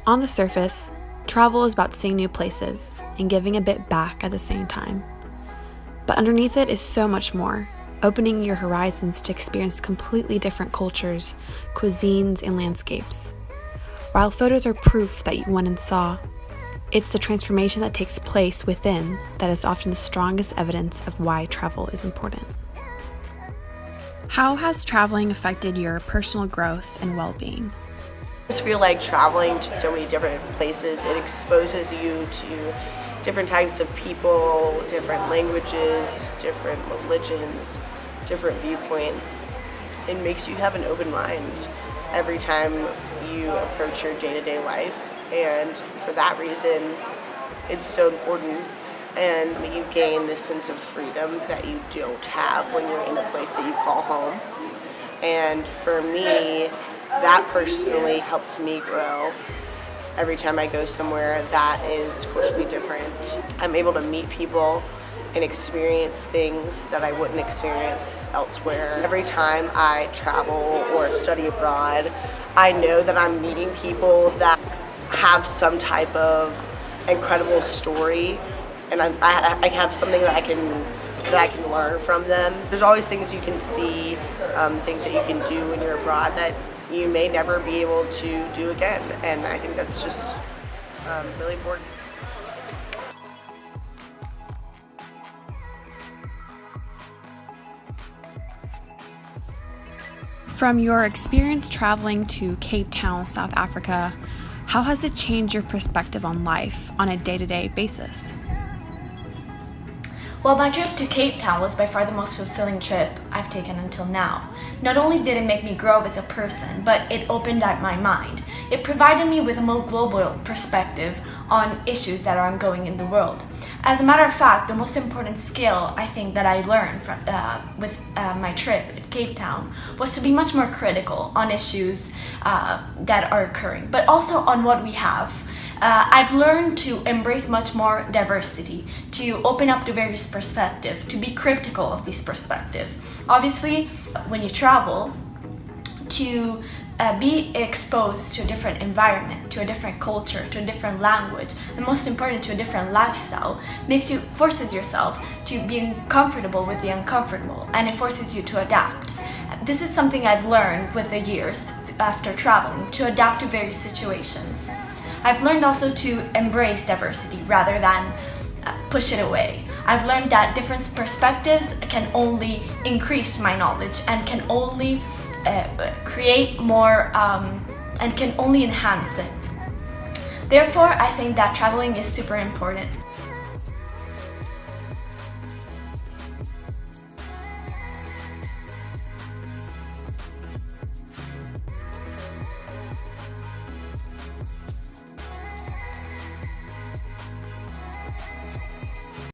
On the surface, travel is about seeing new places and giving a bit back at the same time. But underneath it is so much more, opening your horizons to experience completely different cultures, cuisines, and landscapes. While photos are proof that you went and saw, it's the transformation that takes place within that is often the strongest evidence of why travel is important. How has traveling affected your personal growth and well-being? I just feel like traveling to so many different places, it exposes you to different types of people, different languages, different religions, different viewpoints. It makes you have an open mind every time you approach your day-to-day life, and for that reason it's so important, and you gain this sense of freedom that you don't have when you're in a place that you call home. And for me, that personally helps me grow. Every time I go somewhere that is culturally different, I'm able to meet people and experience things that I wouldn't experience elsewhere. Every time I travel or study abroad, I know that I'm meeting people that have some type of incredible story, and I have something that I can learn from them. There's always things you can see, things that you can do when you're abroad that you may never be able to do again, and I think that's just really important. From your experience traveling to Cape Town, South Africa, how has it changed your perspective on life on a day-to-day basis? Well, my trip to Cape Town was by far the most fulfilling trip I've taken until now. Not only did it make me grow as a person, but it opened up my mind. It provided me with a more global perspective on issues that are ongoing in the world. As a matter of fact, the most important skill I think that I learned with my trip at Cape Town was to be much more critical on issues that are occurring, but also on what we have. I've learned to embrace much more diversity, to open up to various perspectives, to be critical of these perspectives. Obviously, when you travel, to be exposed to a different environment, to a different culture, to a different language, and most important, to a different lifestyle, forces yourself to be comfortable with the uncomfortable, and it forces you to adapt. This is something I've learned with the years after traveling, to adapt to various situations. I've learned also to embrace diversity rather than push it away. I've learned that different perspectives can only increase my knowledge and can only create more and can only enhance it. Therefore, I think that traveling is super important.